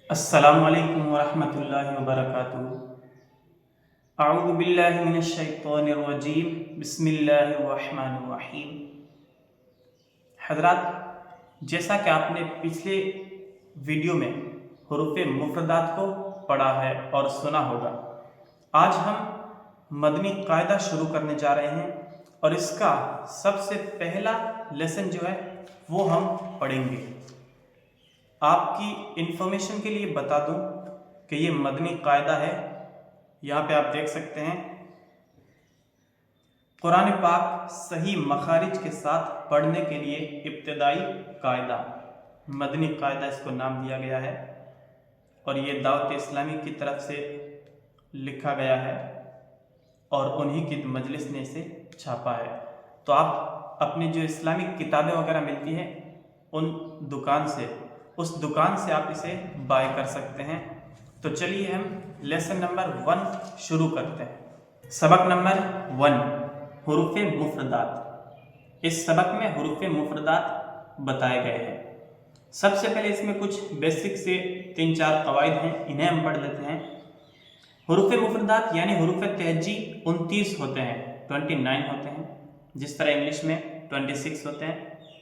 السلام علیکم ورحمۃ اللہ وبرکاتہ۔ اعوذ باللہ من الشیطان الرجیم، بسم اللہ الرحمن الرحیم۔ حضرات، جیسا کہ آپ نے پچھلے ویڈیو میں حروف مفردات کو پڑھا ہے اور سنا ہوگا، آج ہم مدنی قاعدہ شروع کرنے جا رہے ہیں اور اس کا سب سے پہلا لیسن جو ہے وہ ہم پڑھیں گے۔ آپ کی انفارمیشن کے لیے بتا دوں کہ یہ مدنی قاعدہ ہے۔ یہاں پہ آپ دیکھ سکتے ہیں قرآن پاک صحیح مخارج کے ساتھ پڑھنے کے لیے ابتدائی قاعدہ، مدنی قاعدہ اس کو نام دیا گیا ہے، اور یہ دعوت اسلامی کی طرف سے لکھا گیا ہے اور انہی کی مجلس نے اسے چھاپا ہے۔ تو آپ اپنی جو اسلامک کتابیں وغیرہ ملتی ہیں ان اس دکان سے آپ اسے بائی کر سکتے ہیں۔ تو چلیے ہم لیسن نمبر 1 شروع کرتے ہیں۔ سبق نمبر 1، حروف مفردات۔ اس سبق میں حروف مفردات بتائے گئے ہیں۔ سب سے پہلے اس میں کچھ بیسک سے 3-4 قواعد ہیں، انہیں ہم پڑھ لیتے ہیں۔ حروف مفردات یعنی حروف تہجی 29 ہوتے ہیں، 29 ہوتے ہیں۔ جس طرح انگلش میں 26 ہوتے ہیں،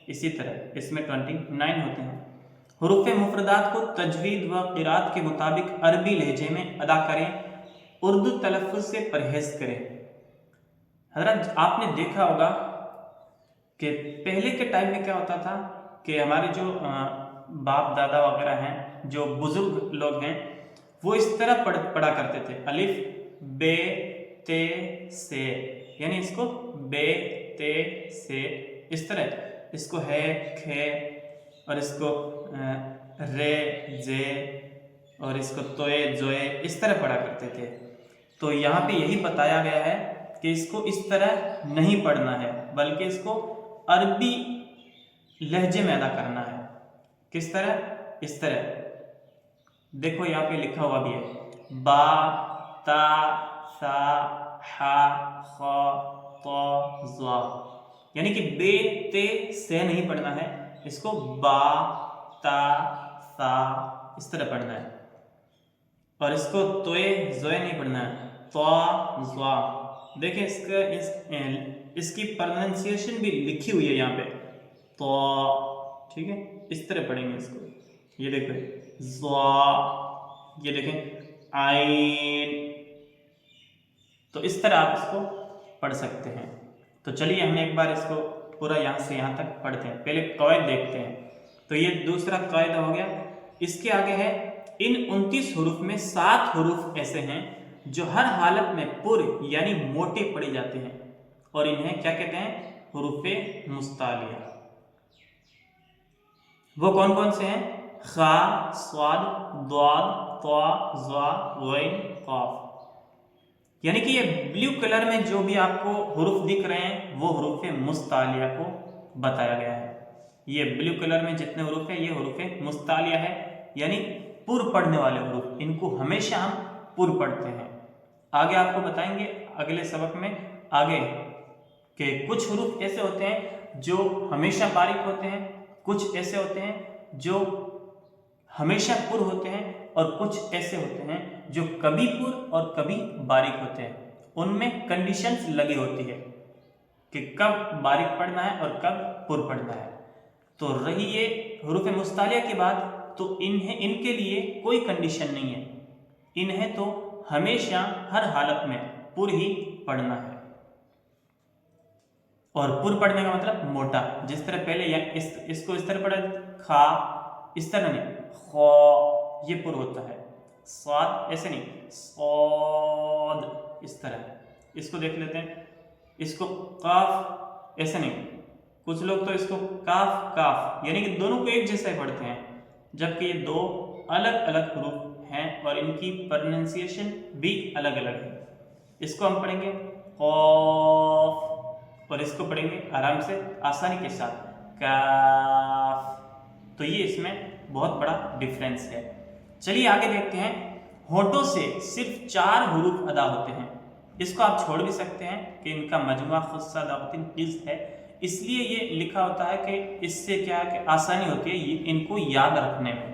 اسی طرح اس میں 29 ہوتے ہیں۔ حروف مفردات کو تجوید و قرات کے مطابق عربی لہجے میں ادا کریں، اردو تلفظ سے پرہیز کریں۔ حضرت، آپ نے دیکھا ہوگا کہ پہلے کے ٹائم میں کیا ہوتا تھا کہ ہمارے جو باپ دادا وغیرہ ہیں، جو بزرگ لوگ ہیں، وہ اس طرح پڑھا کرتے تھے، الف بے تے سے، یعنی اس کو بے تے سے، اس طرح اس کو ہے کھے، اور اس کو رے زے، اور اس کو توئے زوئے، اس طرح پڑھا کرتے تھے۔ تو یہاں پہ یہی بتایا گیا ہے کہ اس کو اس طرح نہیں پڑھنا ہے، بلکہ اس کو عربی لہجے میں ادا کرنا ہے۔ کس طرح؟ اس طرح دیکھو، یہاں پہ لکھا ہوا بھی ہے، با تا ثا حا خا طا ظا، یعنی کہ بے تے سے نہیں پڑھنا ہے، اس کو با تا ثا اس طرح پڑھنا ہے، اور اس کو توئے زوئے نہیں پڑھنا ہے، طا ظا۔ دیکھیں اس کی پروننسیشن بھی لکھی ہوئی ہے یہاں پہ، تو ٹھیک ہے، اس طرح پڑھیں گے اس کو۔ یہ دیکھیں ظا، یہ دیکھیں عین، تو اس طرح آپ اس کو پڑھ سکتے ہیں۔ تو چلیے ہم ایک بار اس کو پورا یہاں سے یہاں تک پڑھتے ہیں، پہلے قواعد دیکھتے ہیں۔ تو یہ دوسرا قاعدہ ہو گیا۔ اس کے آگے ہے، ان 29 حروف میں 7 حروف ایسے ہیں جو ہر حالت میں پر یعنی موٹے پڑے جاتے ہیں، اور انہیں کیا کہتے ہیں؟ حروف مستعلیہ۔ وہ کون کون سے ہیں؟ خا، صاد، ضاد، طا، ظا، غین، قاف۔ یعنی کہ یہ بلیو کلر میں جو بھی آپ کو حروف دکھ رہے ہیں وہ حروف مستعلیہ کو بتایا گیا ہے۔ یہ بلیو کلر میں جتنے حروف ہیں یہ حروف مستعلیہ ہے، یعنی پر پڑھنے والے حروف، ان کو ہمیشہ ہم پر پڑھتے ہیں۔ آگے آپ کو بتائیں گے اگلے سبق میں آگے کہ کچھ حروف ایسے ہوتے ہیں جو ہمیشہ باریک ہوتے ہیں، کچھ ایسے ہوتے ہیں جو ہمیشہ پر ہوتے ہیں، اور کچھ ایسے ہوتے ہیں جو کبھی پر اور کبھی باریک ہوتے ہیں۔ ان میں کنڈیشنز لگی ہوتی ہے کہ کب باریک پڑھنا ہے اور کب پر پڑھنا ہے۔ تو رہی یہ حروف مستعلیہ کی بات، تو ان کے لیے کوئی کنڈیشن نہیں ہے، انہیں تو ہمیشہ ہر حالت میں پر ہی پڑھنا ہے۔ اور پر پڑھنے کا مطلب موٹا، جس طرح پہلے اس کو اس طرح پڑھا، کھا، اس طرح نہیں، خو یہ پر ہوتا ہے، صاد ایسے نہیں، صاد اس طرح۔ اس کو دیکھ لیتے ہیں، اس کو قاف ایسے نہیں، کچھ لوگ تو اس کو کاف کاف، یعنی کہ دونوں کو ایک جیسا ہی پڑھتے ہیں، جبکہ یہ دو الگ الگ حروف ہیں اور ان کی پروننسیشن بھی الگ الگ ہے۔ اس کو ہم پڑھیں گے قاف، اور اس کو پڑھیں گے آرام سے، آسانی کے ساتھ، کاف۔ تو یہ اس میں بہت بڑا ڈفرینس ہے۔ چلیے آگے دیکھتے ہیں۔ ہونٹوں سے صرف 4 حروف ادا ہوتے ہیں۔ اس کو آپ چھوڑ بھی سکتے ہیں کہ ان کا مجموعہ خصہ دعوتن قز ہے، اس لیے یہ لکھا ہوتا ہے کہ اس سے کیا ہے کہ آسانی ہوتی ہے ان کو یاد رکھنے میں۔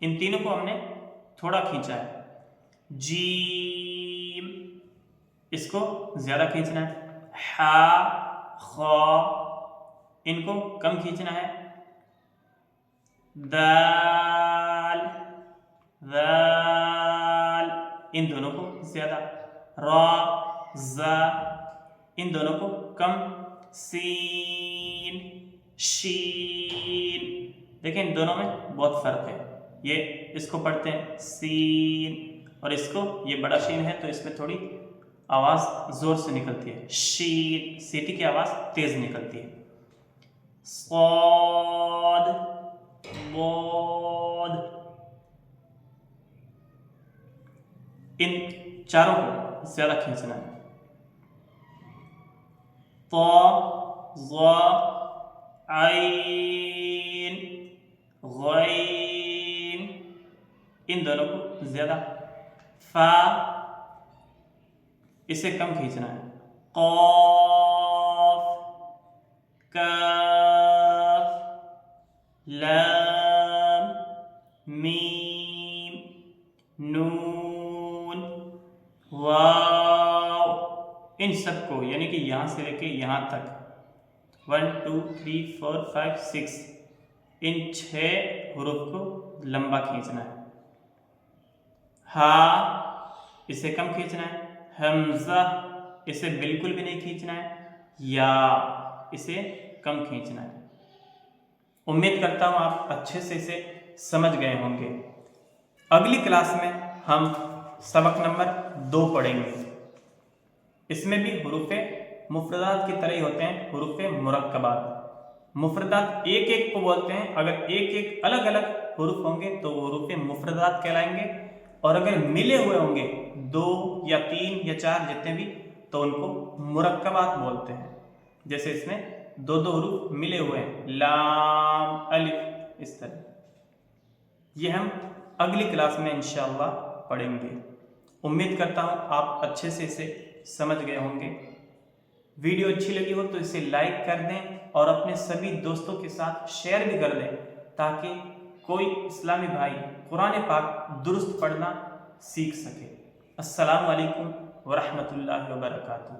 ان تینوں کو ہم نے تھوڑا کھینچا ہے. جیم اس کو زیادہ کھینچنا ہے. ہا خا ان کو کم کھینچنا ہے. دال ذال ان دونوں کو زیادہ. را زا ان دونوں کو کم. سین شین دیکھیں ان دونوں میں بہت فرق ہے. یہ اس کو پڑھتے ہیں سین اور اس کو یہ بڑا شین ہے تو اس میں تھوڑی آواز زور سے نکلتی ہے. شین سیٹی کی آواز تیز نکلتی ہے. صاد بود ان چاروں کو زیادہ کھینچنا ہے. طا ظا عین غین ان دونوں کو زیادہ. فا اسے کم کھینچنا ہے. قاف کاف لام میم نون واو ان سب کو یعنی کہ یہاں سے لے کے یہاں تک 1 2 3 4 5 6 ان 6 حروف کو لمبا کھینچنا ہے. ہا اسے کم کھینچنا ہے. حمزہ اسے بالکل بھی نہیں کھینچنا ہے. یا اسے کم کھینچنا ہے. امید کرتا ہوں آپ اچھے سے اسے سمجھ گئے ہوں گے. اگلی کلاس میں ہم سبق نمبر 2 پڑھیں گے. اس میں بھی حروف مفردات کی طرح ہی ہوتے ہیں حروف مرکبات. مفردات ایک ایک کو بولتے ہیں. اگر ایک ایک الگ الگ حروف ہوں گے تو وہ حروف مفردات کہلائیں گے اور اگر ملے ہوئے ہوں گے 2 یا 3 یا 4 جتنے بھی تو ان کو مرکبات بولتے ہیں. جیسے اس میں 2 حروف ملے ہوئے ہیں لام الف اس طرح. یہ ہم اگلی کلاس میں انشاءاللہ پڑھیں گے. امید کرتا ہوں آپ اچھے سے اسے سمجھ گئے ہوں گے. ویڈیو اچھی لگی ہو تو اسے لائک کر دیں اور اپنے سبھی دوستوں کے ساتھ شیئر بھی کر دیں تاکہ کوئی اسلامی بھائی قرآن پاک درست پڑھنا سیکھ سکے. السلام علیکم ورحمۃ اللہ وبرکاتہ.